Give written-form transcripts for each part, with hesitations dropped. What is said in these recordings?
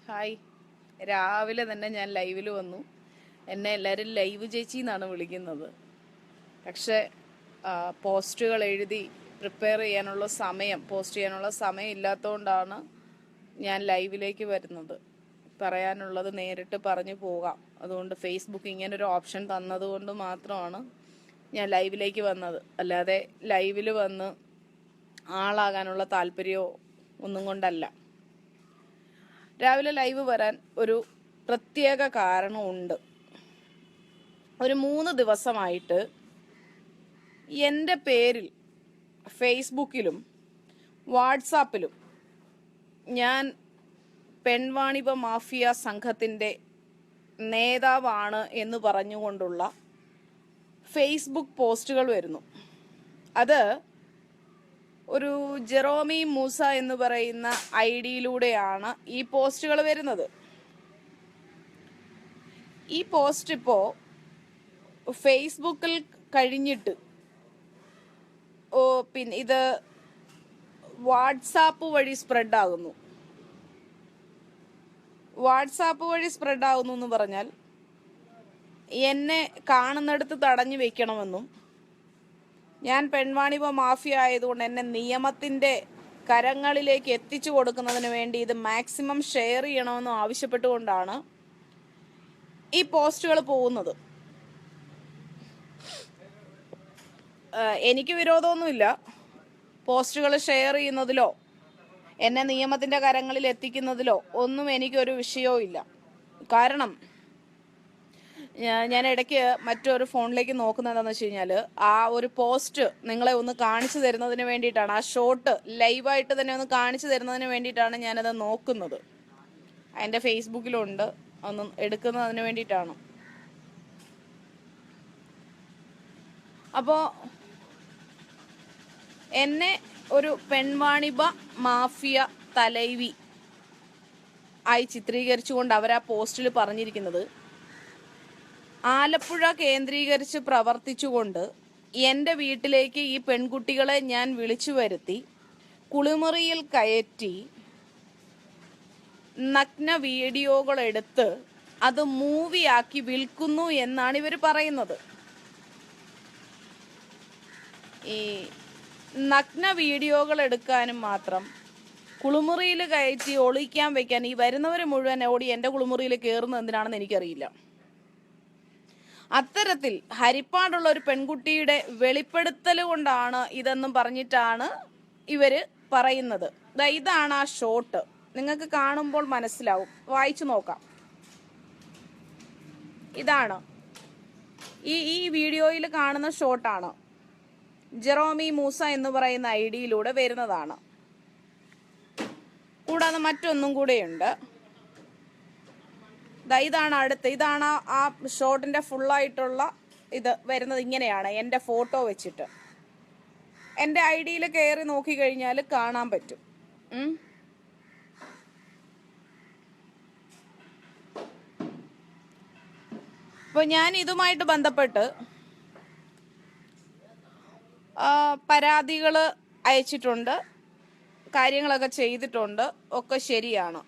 Hi. രാവിലെ തന്നെ ഞാൻ ലൈവിൽ വന്നു. എന്നെ എല്ലാവരും ലൈവ് ചേച്ചി എന്നാണ് വിളിക്കുന്നത്. പക്ഷേ പോസ്റ്റുകൾ എഴുതി പോസ്റ്റ് ചെയ്യാനുള്ള സമയം ഇല്ലാത്തതുകൊണ്ടാണ് ഞാൻ ലൈവിലേക്ക് വരുന്നത്. പറയാനുള്ളത് നേരിട്ട് പറഞ്ഞു പോകാം. അതുകൊണ്ട് ഫേസ്ബുക്ക് ഇങ്ങനൊരു ഓപ്ഷൻ തന്നതുകൊണ്ട് മാത്രമാണ് ഞാൻ ലൈവിലേക്ക് വന്നത്. അല്ലാതെ ലൈവിൽ വന്ന് ആളാകാനുള്ള താല്പര്യമോ ഒന്നും കൊണ്ടല്ല. രാവിലെ ലൈവ് വരാൻ ഒരു പ്രത്യേക കാരണമുണ്ട്. ഒരു 3 ദിവസമായിട്ട് എൻ്റെ പേരിൽ ഫേസ്ബുക്കിലും വാട്സാപ്പിലും ഞാൻ പെൺവാണിഭ മാഫിയ സംഘത്തിൻ്റെ നേതാവാണ് എന്ന് പറഞ്ഞുകൊണ്ടുള്ള ഫേസ്ബുക്ക് പോസ്റ്റുകൾ വരുന്നു. അത് ഒരു ജെറോമി മൂസ എന്ന് പറയുന്ന ഐഡിയിലൂടെയാണ് ഈ പോസ്റ്റുകൾ വരുന്നത്. ഈ പോസ്റ്റ് ഇപ്പോൾ ഫേസ്ബുക്കിൽ കഴിഞ്ഞിട്ട് പിന്നെ ഇത് വാട്സാപ്പ് വഴി സ്പ്രെഡാകുന്നു. എന്ന് പറഞ്ഞാൽ എന്നെ കാണുന്നിടത്ത് തടഞ്ഞു വെക്കണമെന്നും ഞാൻ പെൺവാണിഭ മാഫിയ ആയതുകൊണ്ട് എന്നെ നിയമത്തിൻ്റെ കരങ്ങളിലേക്ക് എത്തിച്ചു കൊടുക്കുന്നതിന് വേണ്ടി ഇത് മാക്സിമം ഷെയർ ചെയ്യണമെന്നും ആവശ്യപ്പെട്ടുകൊണ്ടാണ് ഈ പോസ്റ്റുകൾ പോകുന്നത്. എനിക്ക് വിരോധമൊന്നുമില്ല പോസ്റ്റുകൾ ഷെയർ ചെയ്യുന്നതിലോ എന്നെ നിയമത്തിൻ്റെ കരങ്ങളിൽ എത്തിക്കുന്നതിലോ ഒന്നും എനിക്കൊരു വിഷയവും ഇല്ല. കാരണം ഞാൻ ഇടയ്ക്ക് മറ്റൊരു ഫോണിലേക്ക് നോക്കുന്നത് എന്താണെന്ന് വെച്ച് കഴിഞ്ഞാൽ ആ ഒരു പോസ്റ്റ് നിങ്ങളെ ഒന്ന് കാണിച്ചു തരുന്നതിന് വേണ്ടിയിട്ടാണ്, ആ ഷോട്ട് ലൈവായിട്ട് തന്നെ ഒന്ന് കാണിച്ചു തരുന്നതിന് വേണ്ടിയിട്ടാണ് ഞാനത് നോക്കുന്നത്. എൻ്റെ ഫേസ്ബുക്കിലുണ്ട്, ഒന്ന് എടുക്കുന്നതിന് വേണ്ടിയിട്ടാണ്. അപ്പോൾ എന്നെ ഒരു പെൺവാണിഭ മാഫിയ തലൈവി ആയി ചിത്രീകരിച്ചുകൊണ്ട് അവർ ആ പോസ്റ്റിൽ പറഞ്ഞിരിക്കുന്നത്, ആലപ്പുഴ കേന്ദ്രീകരിച്ച് പ്രവർത്തിച്ചുകൊണ്ട് എൻ്റെ വീട്ടിലേക്ക് ഈ പെൺകുട്ടികളെ ഞാൻ വിളിച്ചു വരുത്തി കുളിമുറിയിൽ കയറ്റി നഗ്ന വീഡിയോകൾ എടുത്ത് അത് മൂവിയാക്കി വിൽക്കുന്നു എന്നാണ് ഇവർ പറയുന്നത്. ഈ നഗ്ന വീഡിയോകൾ എടുക്കാനും മാത്രം കുളിമുറിയിൽ കയറ്റി ഒളിക്കാൻ വെക്കാൻ ഈ വരുന്നവർ മുഴുവൻ ഓടി എൻ്റെ കുളിമുറിയിൽ കയറുന്നത് എന്തിനാണെന്ന് എനിക്കറിയില്ല. അത്തരത്തിൽ ഹരിപ്പാടുള്ള ഒരു പെൺകുട്ടിയുടെ വെളിപ്പെടുത്തൽ കൊണ്ടാണ് ഇതെന്നും പറഞ്ഞിട്ടാണ് ഇവര് പറയുന്നത്. ഇതാണ് ആ ഷോട്ട്. നിങ്ങൾക്ക് കാണുമ്പോൾ മനസ്സിലാവും, വായിച്ചു നോക്കാം. ഇതാണ് ഈ വീഡിയോയിൽ കാണുന്ന ഷോട്ടാണ്. ജെറോമി മൂസ എന്ന് പറയുന്ന ഐഡിയിലൂടെ വരുന്നതാണ്. കൂടാതെ മറ്റൊന്നും കൂടെയുണ്ട്. ഇതാണ് ഇതാണ് ആ ഷോട്ടിന്റെ ഫുള്ളായിട്ടുള്ള ഇത് വരുന്നത്. ഇങ്ങനെയാണ് എൻ്റെ ഫോട്ടോ വെച്ചിട്ട്. എൻ്റെ ഐഡിയിൽ കയറി നോക്കിക്കഴിഞ്ഞാൽ കാണാൻ പറ്റും. അപ്പോൾ ഞാൻ ഇതുമായിട്ട് ബന്ധപ്പെട്ട് പരാതികൾ അയച്ചിട്ടുണ്ട്, കാര്യങ്ങളൊക്കെ ചെയ്തിട്ടുണ്ട്, ഒക്കെ ശരിയാണ്.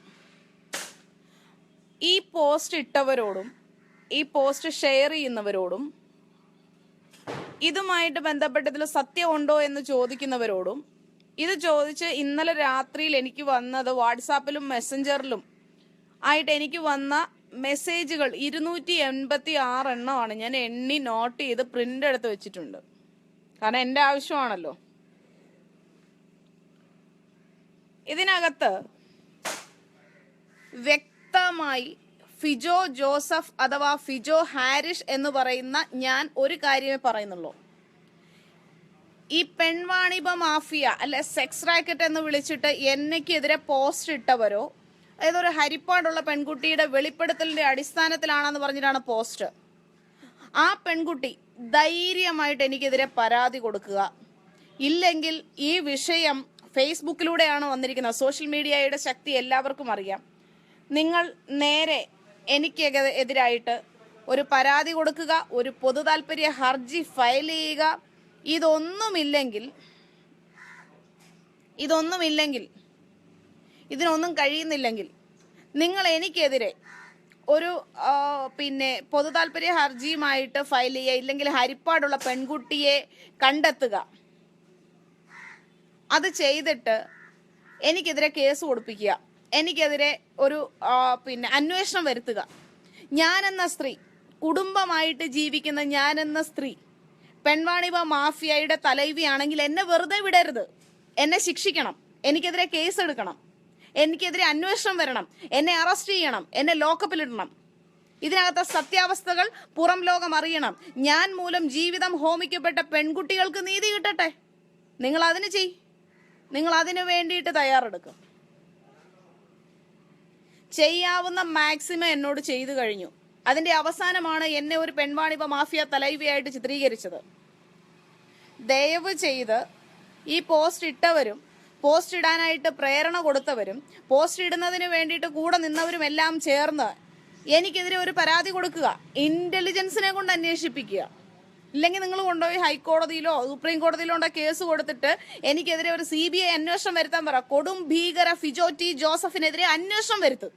ഈ പോസ്റ്റ് ഇട്ടവരോടും ഈ പോസ്റ്റ് ഷെയർ ചെയ്യുന്നവരോടും ഇതുമായിട്ട് ബന്ധപ്പെട്ടതിൽ സത്യമുണ്ടോ എന്ന് ചോദിക്കുന്നവരോടും ഇത് ചോദിച്ച് ഇന്നലെ രാത്രിയിൽ എനിക്ക് വന്നത് വാട്സാപ്പിലും മെസ്സഞ്ചറിലും ആയിട്ട് എനിക്ക് വന്ന മെസ്സേജുകൾ 286 എണ്ണമാണ്. ഞാൻ എണ്ണി നോട്ട് ചെയ്ത് പ്രിന്റ് എടുത്ത് വെച്ചിട്ടുണ്ട്. കാരണം എൻ്റെ ആവശ്യമാണല്ലോ. ഇതിനകത്ത് വ്യക്തമായി ഫിജോ ജോസഫ് അഥവാ ഫിജോ ഹാരിഷ് എന്ന് പറയുന്ന ഞാൻ ഒരു കാര്യമേ പറയുന്നുള്ളൂ. ഈ പെൺവാണിഭ മാഫിയ അല്ലെ സെക്സ് റാക്കറ്റ് എന്ന് വിളിച്ചിട്ട് എന്നെക്കെതിരെ പോസ്റ്റ് ഇട്ടവരോ, അതായത് ഒരു ഹരിപ്പാടുള്ള പെൺകുട്ടിയുടെ വെളിപ്പെടുത്തലിന്റെ അടിസ്ഥാനത്തിലാണെന്ന് പറഞ്ഞിട്ടാണ് പോസ്റ്റ്. ആ പെൺകുട്ടി ധൈര്യമായിട്ട് എനിക്കെതിരെ പരാതി കൊടുക്കുക. ഇല്ലെങ്കിൽ ഈ വിഷയം ഫേസ്ബുക്കിലൂടെയാണ് വന്നിരിക്കുന്നത്. സോഷ്യൽ മീഡിയയുടെ ശക്തി എല്ലാവർക്കും അറിയാം. നിങ്ങൾ നേരെ എനിക്ക് എതിരായിട്ട് ഒരു പരാതി കൊടുക്കുക, ഒരു പൊതു താൽപര്യ ഹർജി ഫയൽ ചെയ്യുക. ഇതിനൊന്നും കഴിയുന്നില്ലെങ്കിൽ നിങ്ങൾ എനിക്കെതിരെ ഒരു പിന്നെ പൊതു താല്പര്യ ഹർജിയുമായിട്ട് ഫയൽ ചെയ്യുക, ഇല്ലെങ്കിൽ ഹരിപ്പാടുള്ള പെൺകുട്ടിയെ കണ്ടെത്തുക. അത് ചെയ്തിട്ട് എനിക്കെതിരെ കേസ് കൊടുപ്പിക്കുക, എനിക്കെതിരെ ഒരു പിന്നെ അന്വേഷണം വരുത്തുക. ഞാനെന്ന സ്ത്രീ, കുടുംബമായിട്ട് ജീവിക്കുന്ന ഞാനെന്ന സ്ത്രീ പെൺവാണിഭ മാഫിയയുടെ തലൈവിയാണെങ്കിൽ എന്നെ വെറുതെ വിടരുത്. എന്നെ ശിക്ഷിക്കണം, എനിക്കെതിരെ കേസ് എടുക്കണം, എനിക്കെതിരെ അന്വേഷണം വരണം, എന്നെ അറസ്റ്റ് ചെയ്യണം, എന്നെ ലോക്കപ്പിലിടണം. ഇതിനകത്തെ സത്യാവസ്ഥകൾ പുറം ലോകം അറിയണം. ഞാൻ മൂലം ജീവിതം ഹോമിക്കപ്പെട്ട പെൺകുട്ടികൾക്ക് നീതി കിട്ടട്ടെ. നിങ്ങൾ അതിന് നിങ്ങൾ അതിനു വേണ്ടിയിട്ട് തയ്യാറെടുക്കും. ചെയ്യാവുന്ന മാക്സിമം എന്നോട് ചെയ്തു കഴിഞ്ഞു. അതിന്റെ അവസാനമാണ് എന്നെ ഒരു പെൺവാണിഭ മാഫിയ തലൈവിയായിട്ട് ചിത്രീകരിച്ചത്. ദയവ് ചെയ്ത് ഈ പോസ്റ്റ് ഇട്ടവരും പോസ്റ്റ് ഇടാനായിട്ട് പ്രേരണ കൊടുത്തവരും പോസ്റ്റ് ഇടുന്നതിന് വേണ്ടിയിട്ട് കൂടെ നിന്നവരും എല്ലാം ചേർന്ന് എനിക്കെതിരെ ഒരു പരാതി കൊടുക്കുക. ഇന്റലിജൻസിനെ കൊണ്ട് അന്വേഷിപ്പിക്കുക. ഇല്ലെങ്കിൽ നിങ്ങൾ കൊണ്ടുപോയി ഹൈക്കോടതിയിലോ സുപ്രീം കോടതിയിലോ കേസ് കൊടുത്തിട്ട് എനിക്കെതിരെ ഒരു CBI അന്വേഷണം വരുത്താൻ പറ. കൊടും ഭീകര ഫിജോ ടി ജോസഫിനെതിരെ അന്വേഷണം വരുത്തും.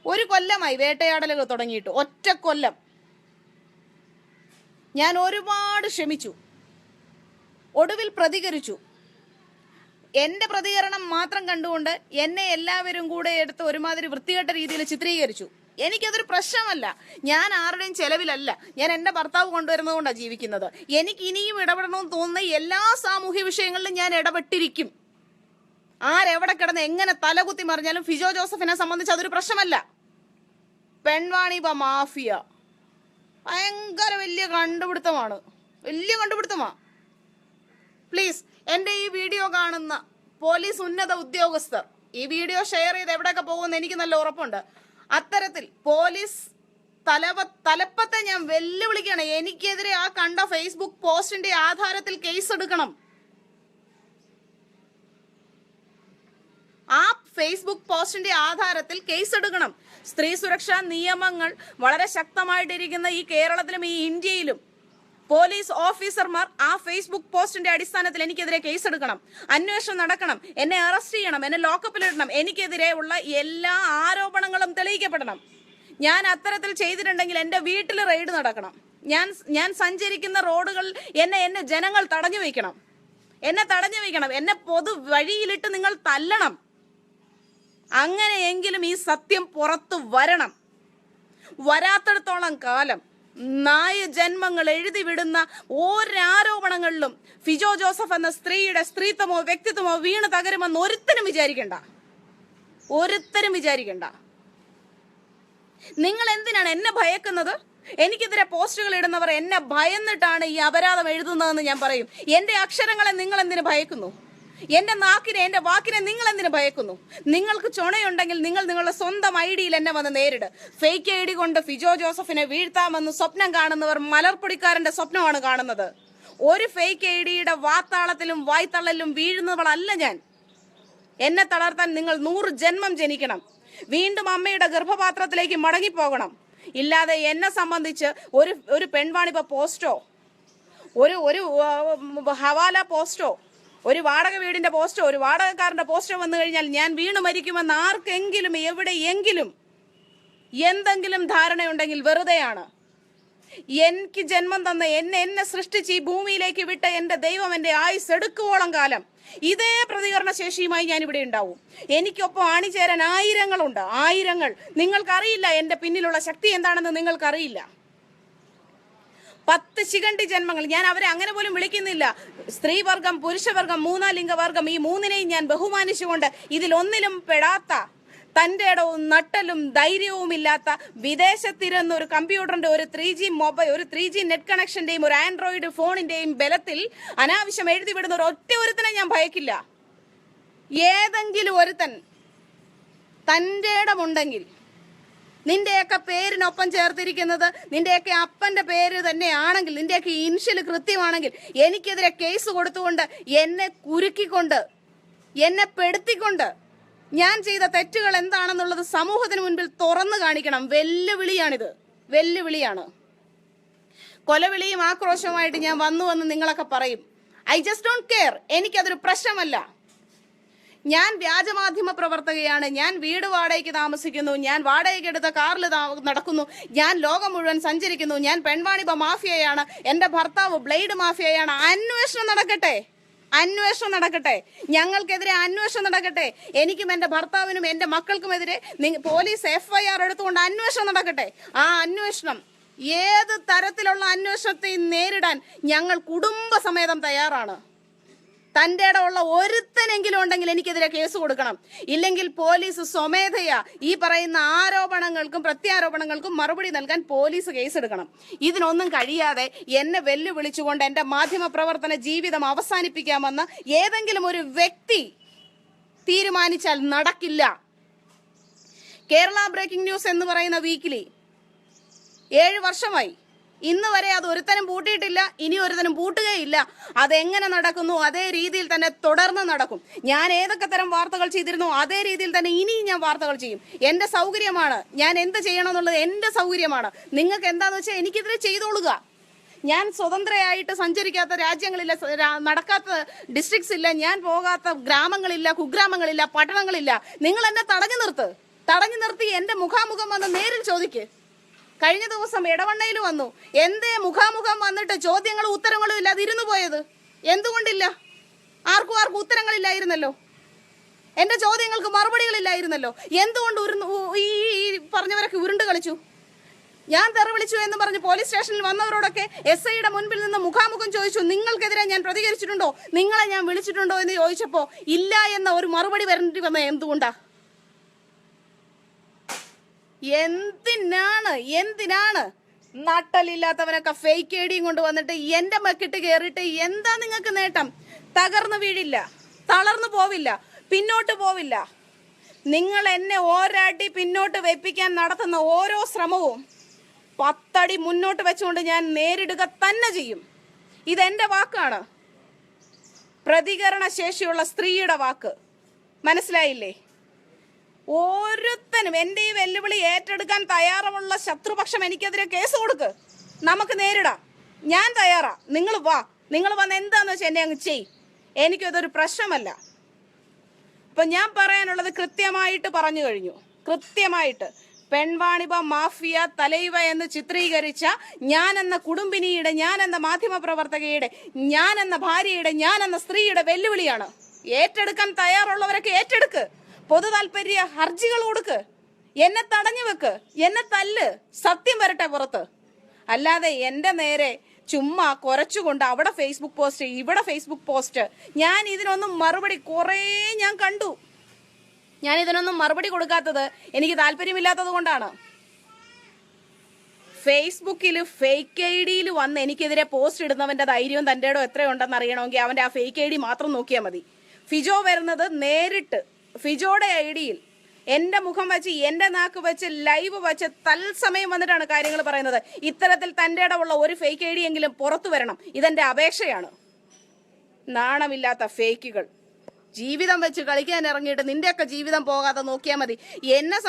ഒരു കൊല്ലമായി വേട്ടയാടലുകൾ തുടങ്ങിയിട്ട്, ഒറ്റ കൊല്ലം. ഞാൻ ഒരുപാട് ക്ഷമിച്ചു, ഒടുവിൽ പ്രതികരിച്ചു. എന്റെ പ്രതികരണം മാത്രം കണ്ടുകൊണ്ട് എന്നെ എല്ലാവരും കൂടെ എടുത്ത് ഒരുമാതിരി വൃത്തികെട്ട രീതിയിൽ ചിത്രീകരിച്ചു. എനിക്കതൊരു പ്രശ്നമല്ല. ഞാൻ ആരുടെയും ചെലവിലല്ല, ഞാൻ എന്റെ ഭർത്താവ് കൊണ്ടുവരുന്നത് കൊണ്ടാണ് ജീവിക്കുന്നത്. എനിക്ക് ഇനിയും ഇടപെടണമെന്ന് തോന്നുന്ന എല്ലാ സാമൂഹ്യ വിഷയങ്ങളിലും ഞാൻ ഇടപെട്ടിരിക്കും. ആരെവിടെ കിടന്ന് എങ്ങനെ തലകുത്തി മറിഞ്ഞാലും ഫിജോ ജോസഫിനെ സംബന്ധിച്ച് അതൊരു പ്രശ്നമല്ല. പെൺവാണിഭ മാഫിയ ഭയങ്കര വലിയ കണ്ടുപിടുത്തമാണ്. പ്ലീസ് എൻ്റെ ഈ വീഡിയോ കാണുന്ന പോലീസ് ഉന്നത ഉദ്യോഗസ്ഥർ ഈ വീഡിയോ ഷെയർ ചെയ്ത് എവിടെയൊക്കെ പോകുമെന്ന് എനിക്ക് നല്ല ഉറപ്പുണ്ട്. അത്തരത്തിൽ പോലീസ് തലപ്പത്തെ ഞാൻ വെല്ലുവിളിക്കുകയാണ്. എനിക്കെതിരെ ആ കണ്ട ഫേസ്ബുക്ക് പോസ്റ്റിന്റെ ആധാരത്തിൽ കേസ് എടുക്കണം. ആ ഫേസ്ബുക്ക് പോസ്റ്റിന്റെ ആധാരത്തിൽ കേസ് എടുക്കണം. സ്ത്രീ സുരക്ഷാ നിയമങ്ങൾ വളരെ ശക്തമായിട്ടിരിക്കുന്ന ഈ കേരളത്തിലും ഈ ഇന്ത്യയിലും പോലീസ് ഓഫീസർമാർ ആ ഫേസ്ബുക്ക് പോസ്റ്റിന്റെ അടിസ്ഥാനത്തിൽ എനിക്കെതിരെ കേസ് എടുക്കണം. അന്വേഷണം നടക്കണം, എന്നെ അറസ്റ്റ് ചെയ്യണം, എന്നെ ലോക്കപ്പിലിടണം. എനിക്കെതിരെ ഉള്ള എല്ലാ ആരോപണങ്ങളും തെളിയിക്കപ്പെടണം. ഞാൻ അത്തരത്തിൽ ചെയ്തിട്ടുണ്ടെങ്കിൽ എൻ്റെ വീട്ടിൽ റെയ്ഡ് നടക്കണം. ഞാൻ സഞ്ചരിക്കുന്ന റോഡുകളിൽ എന്നെ ജനങ്ങൾ തടഞ്ഞു വെക്കണം. എന്നെ പൊതു വഴിയിലിട്ട് നിങ്ങൾ തല്ലണം. അങ്ങനെയെങ്കിലും ഈ സത്യം പുറത്തു വരണം. വരാത്തിടത്തോളം കാലം നായ ജന്മങ്ങൾ എഴുതി വിടുന്ന ഒരാരോപണങ്ങളിലും ഫിജോ ജോസഫ് എന്ന സ്ത്രീയുടെ സ്ത്രീത്വമോ വ്യക്തിത്വമോ വീണ് തകരുമെന്ന് ഒരുത്തരും വിചാരിക്കണ്ട. നിങ്ങൾ എന്തിനാണ് എന്നെ ഭയക്കുന്നത്? എനിക്കെതിരെ പോസ്റ്റുകൾ ഇടുന്നവർ എന്നെ ഭയന്നിട്ടാണ് ഈ അപരാധം എഴുതുന്നതെന്ന് ഞാൻ പറയും. എന്റെ അക്ഷരങ്ങളെ നിങ്ങൾ എന്തിനു ഭയക്കുന്നു? എന്റെ നാക്കിനെ, എന്റെ വാക്കിനെ നിങ്ങൾ എന്തിനു ഭയക്കുന്നു? നിങ്ങൾക്ക് ചുണയുണ്ടെങ്കിൽ നിങ്ങൾ നിങ്ങളുടെ സ്വന്തം ഐഡിയിൽ എന്നെ വന്ന് നേരിട്. ഫേക്ക് ഐഡി കൊണ്ട് ഫിജോ ജോസഫിനെ വീഴ്ത്താമെന്ന് സ്വപ്നം കാണുന്നവർ മലർപ്പൊടിക്കാരന്റെ സ്വപ്നമാണ് കാണുന്നത്. ഒരു ഫേക്ക് ഐഡിയുടെ വാത്താളത്തിലും വായ്ത്തള്ളലിലും വീഴുന്നവളല്ല ഞാൻ. എന്നെ തളർത്താൻ നിങ്ങൾ 100 ജന്മം ജനിക്കണം. വീണ്ടും അമ്മയുടെ ഗർഭപാത്രത്തിലേക്ക് മടങ്ങിപ്പോകണം. ഇല്ലാതെ എന്നെ സംബന്ധിച്ച് ഒരു പെൺവാണിഭ പോസ്റ്റോ ഒരു ഹവാല പോസ്റ്റോ ഒരു വാടക വീടിന്റെ പോസ്റ്റോ ഒരു വാടകക്കാരന്റെ പോസ്റ്റോ വന്നു കഴിഞ്ഞാൽ ഞാൻ വീണു മരിക്കുമെന്ന് ആർക്കെങ്കിലും എവിടെയെങ്കിലും എന്തെങ്കിലും ധാരണയുണ്ടെങ്കിൽ വെറുതെയാണ്. എനിക്ക് ജന്മം തന്ന എന്നെ സൃഷ്ടിച്ച് ഈ ഭൂമിയിലേക്ക് വിട്ട എന്റെ ദൈവം എന്റെ ആയുസ് എടുക്കുവോളം കാലം ഇതേ പ്രതികരണ ശേഷിയുമായി ഞാൻ ഇവിടെ ഉണ്ടാവും. എനിക്കൊപ്പം അണിചേരാൻ ആയിരങ്ങളുണ്ട്, ആയിരങ്ങൾ. നിങ്ങൾക്കറിയില്ല എന്റെ പിന്നിലുള്ള ശക്തി എന്താണെന്ന് നിങ്ങൾക്കറിയില്ല. 10 ശിഖണ്ഡി ജന്മങ്ങൾ, ഞാൻ അവരെ അങ്ങനെ പോലും വിളിക്കുന്നില്ല. സ്ത്രീവർഗം, പുരുഷവർഗം, 3-ാം ലിംഗവർഗം, ഈ 3നെയും ഞാൻ ബഹുമാനിച്ചുകൊണ്ട് ഇതിലൊന്നിലും പെടാത്ത തന്റെ ഇടവും നട്ടലും ധൈര്യവുമില്ലാത്ത വിദേശത്തിരുന്ന ഒരു കമ്പ്യൂട്ടറിന്റെ ഒരു 3G മൊബൈൽ, ഒരു 3G നെറ്റ് കണക്ഷന്റെയും ഒരു ആൻഡ്രോയിഡ് ഫോണിന്റെയും ബലത്തിൽ അനാവശ്യം എഴുതി വിടുന്ന ഒരു ഒറ്റ ഒരുത്തനെ ഞാൻ ഭയക്കില്ല. ഏതെങ്കിലും ഒരുത്തൻ തന്റെ ഇടമുണ്ടെങ്കിൽ, നിന്റെയൊക്കെ പേരിനൊപ്പം ചേർത്തിരിക്കുന്നത് നിന്റെയൊക്കെ അപ്പന്റെ പേര് തന്നെയാണെങ്കിൽ, നിന്റെയൊക്കെ ഇനിഷ്യൽ കൃത്യമാണെങ്കിൽ, എനിക്കെതിരെ കേസ് കൊടുത്തുകൊണ്ട് എന്നെ കുരുക്കിക്കൊണ്ട് എന്നെ പെടുത്തിക്കൊണ്ട് ഞാൻ ചെയ്ത തെറ്റുകൾ എന്താണെന്നുള്ളത് സമൂഹത്തിന് മുൻപിൽ തുറന്നു കാണിക്കണം. വെല്ലുവിളിയാണ്. കൊലവിളിയും ആക്രോശവുമായിട്ട് ഞാൻ വന്നു നിങ്ങളൊക്കെ പറയും. I just don't care. എനിക്കതൊരു പ്രശ്നമല്ല. ഞാൻ വ്യാജമാധ്യമ പ്രവർത്തകയാണ്, ഞാൻ വീട് വാടകയ്ക്ക് താമസിക്കുന്നു, ഞാൻ വാടകയ്ക്ക് എടുത്ത കാറിൽ നടക്കുന്നു, ഞാൻ ലോകം മുഴുവൻ സഞ്ചരിക്കുന്നു, ഞാൻ പെൺവാണിഭ മാഫിയയാണ്, എന്റെ ഭർത്താവ് ബ്ലേഡ് മാഫിയയാണ്. അന്വേഷണം നടക്കട്ടെ, അന്വേഷണം നടക്കട്ടെ, ഞങ്ങൾക്കെതിരെ അന്വേഷണം നടക്കട്ടെ. എനിക്കും എന്റെ ഭർത്താവിനും എന്റെ മക്കൾക്കുമെതിരെ പോലീസ് FIR എടുത്തുകൊണ്ട് അന്വേഷണം നടക്കട്ടെ. ആ അന്വേഷണം ഏത് തരത്തിലുള്ള അന്വേഷണത്തെ നേരിടാൻ ഞങ്ങൾ കുടുംബസമേതം തയ്യാറാണ്. തൻ്റെ ഇടമുള്ള ഒരുത്തനെങ്കിലും ഉണ്ടെങ്കിൽ എനിക്കെതിരെ കേസ് കൊടുക്കണം. ഇല്ലെങ്കിൽ പോലീസ് സ്വമേധയാ ഈ പറയുന്ന ആരോപണങ്ങൾക്കും പ്രത്യാരോപണങ്ങൾക്കും മറുപടി നൽകാൻ പോലീസ് കേസെടുക്കണം. ഇതിനൊന്നും കഴിയാതെ എന്നെ വെല്ലുവിളിച്ചുകൊണ്ട് എൻ്റെ മാധ്യമ പ്രവർത്തന ജീവിതം അവസാനിപ്പിക്കാമെന്ന് ഏതെങ്കിലും ഒരു വ്യക്തി തീരുമാനിച്ചാൽ നടക്കില്ല. കേരള ബ്രേക്കിംഗ് ന്യൂസ് എന്ന് പറയുന്ന വീക്കിലി 7 വർഷമായി. ഇന്ന് വരെ അത് ഒരുത്തനും പൂട്ടിയിട്ടില്ല, ഇനി ഒരുത്തനും പൂട്ടുകയില്ല. അതെങ്ങനെ നടക്കുന്നു അതേ രീതിയിൽ തന്നെ തുടർന്ന് നടക്കും. ഞാൻ ഏതൊക്കെ തരം വാർത്തകൾ ചെയ്തിരുന്നു അതേ രീതിയിൽ തന്നെ ഇനിയും ഞാൻ വാർത്തകൾ ചെയ്യും. എൻ്റെ സൗകര്യമാണ്, ഞാൻ എന്ത് ചെയ്യണം എന്നുള്ളത് എൻ്റെ സൗകര്യമാണ്. നിങ്ങൾക്ക് എന്താണെന്ന് വെച്ചാൽ എനിക്കെതിരെ ചെയ്തോളുക. ഞാൻ സ്വതന്ത്രയായിട്ട് സഞ്ചരിക്കാത്ത രാജ്യങ്ങളില്ല, നടക്കാത്ത ഡിസ്ട്രിക്ട്സ് ഇല്ല, ഞാൻ പോകാത്ത ഗ്രാമങ്ങളില്ല, കുഗ്രാമങ്ങളില്ല, പട്ടണങ്ങളില്ല. നിങ്ങൾ എന്നെ തടഞ്ഞു നിർത്തി എൻ്റെ മുഖാമുഖം വന്ന് നേരിൽ ചോദിക്ക്. കഴിഞ്ഞ ദിവസം ഇടവണ്ണയിൽ വന്നു, എന്തേ മുഖാമുഖം വന്നിട്ട് ചോദ്യങ്ങളും ഉത്തരങ്ങളും ഇല്ലാതെ ഇരുന്നു പോയത്? എന്തുകൊണ്ടില്ല? ആർക്കും ഉത്തരങ്ങളില്ലായിരുന്നല്ലോ, എന്റെ ചോദ്യങ്ങൾക്ക് മറുപടികളില്ലായിരുന്നല്ലോ. എന്തുകൊണ്ട് ഈ പറഞ്ഞവരൊക്കെ ഉരുണ്ട് കളിച്ചു? ഞാൻ തെറി വിളിച്ചു എന്ന് പറഞ്ഞ് പോലീസ് സ്റ്റേഷനിൽ വന്നവരോടൊക്കെ SIയുടെ മുൻപിൽ നിന്ന് മുഖാമുഖം ചോദിച്ചു, നിങ്ങൾക്കെതിരെ ഞാൻ പ്രതികരിച്ചിട്ടുണ്ടോ, നിങ്ങളെ ഞാൻ വിളിച്ചിട്ടുണ്ടോ എന്ന് ചോദിച്ചപ്പോ ഇല്ല എന്ന ഒരു മറുപടി വരേണ്ടി വന്ന എന്തുകൊണ്ടാ? എന്തിനാണ് നട്ടലില്ലാത്തവനൊക്കെ ഫേക്ക് ഐഡിയും കൊണ്ട് വന്നിട്ട് എന്റെ മക്കിട്ട് കയറിയിട്ട് എന്താ നിങ്ങൾക്ക് നേട്ടം? തകർന്നു വീഴില്ല, തളർന്നു പോവില്ല, പിന്നോട്ട് പോവില്ല. നിങ്ങൾ എന്നെ ഒരടി പിന്നോട്ട് വെപ്പിക്കാൻ നടത്തുന്ന ഓരോ ശ്രമവും 10 അടി മുന്നോട്ട് വെച്ചുകൊണ്ട് ഞാൻ നേരിടുക തന്നെ ചെയ്യും. ഇതെന്റെ വാക്കാണ്, പ്രതികരണ ശേഷിയുള്ള സ്ത്രീയുടെ വാക്ക്. മനസ്സിലായില്ലേ? ഓരോരുത്തനും എൻ്റെ ഈ വെല്ലുവിളി ഏറ്റെടുക്കാൻ തയ്യാറുള്ള ശത്രുപക്ഷം എനിക്കെതിരെ കേസ് കൊടുക്ക്, നമുക്ക് നേരിടാം. ഞാൻ തയ്യാറാ. നിങ്ങൾ വന്ന് എന്താന്ന് വെച്ചാൽ എന്നെ അങ്ങ് ചെയ്, എനിക്കതൊരു പ്രശ്നമല്ല. അപ്പൊ ഞാൻ പറയാനുള്ളത് കൃത്യമായിട്ട് പറഞ്ഞു കഴിഞ്ഞു. കൃത്യമായിട്ട് പെൺവാണിഭ മാഫിയ തലൈവ എന്ന് ചിത്രീകരിച്ച ഞാൻ എന്ന കുടുംബിനിയുടെ, ഞാൻ എന്ന മാധ്യമ പ്രവർത്തകയുടെ, ഞാൻ എന്ന ഭാര്യയുടെ, ഞാൻ എന്ന സ്ത്രീയുടെ വെല്ലുവിളിയാണ്. ഏറ്റെടുക്കാൻ തയ്യാറുള്ളവരൊക്കെ ഏറ്റെടുക്ക്. പൊതു താല്പര്യ ഹർജികൾ കൊടുക്ക്, എന്നെ തടഞ്ഞു വെക്ക്, എന്നെ തല്ല്, സത്യം വരട്ടെ പുറത്ത്. അല്ലാതെ എൻ്റെ നേരെ ചുമ്മാ കുറച്ചുകൊണ്ട് അവിടെ ഫേസ്ബുക്ക് പോസ്റ്റ്, ഇവിടെ ഫേസ്ബുക്ക് പോസ്റ്റ്. ഞാൻ ഇതിനൊന്നും മറുപടി കുറേ ഞാൻ കണ്ടു. ഞാൻ ഇതിനൊന്നും മറുപടി കൊടുക്കാത്തത് എനിക്ക് താല്പര്യമില്ലാത്തത് കൊണ്ടാണ്. ഫേസ്ബുക്കിൽ ഫേക്ക് ഐഡിയിൽ വന്ന് എനിക്കെതിരെ പോസ്റ്റ് ഇടുന്നവന്റെ ധൈര്യവും തൻ്റെ ഇടം എത്രയുണ്ടെന്ന് അറിയണമെങ്കിൽ അവന്റെ ആ ഫേക്ക് ഐഡി മാത്രം നോക്കിയാൽ മതി. ഫിജോ വരുന്നത് നേരിട്ട് ഫിജോയുടെ ഐഡിയിൽ എന്റെ മുഖം വെച്ച്, എന്റെ നാക്ക് വെച്ച്, ലൈവ് വെച്ച് തത്സമയം വന്നിട്ടാണ് കാര്യങ്ങൾ പറയുന്നത്. ഇത്തരത്തിൽ തൻ്റെ ഇടമുള്ള ഒരു ഫേക്ക് ഐഡി എങ്കിലും പുറത്തു വരണം. ഇതെന്റെ അപേക്ഷയാണ്. നാണമില്ലാത്ത ഫേക്കുകൾ ജീവിതം വെച്ച് കളിക്കാൻ ഇറങ്ങിയിട്ട് നിന്റെയൊക്കെ ജീവിതം പോകാതെ നോക്കിയാൽ മതി. എന്നെ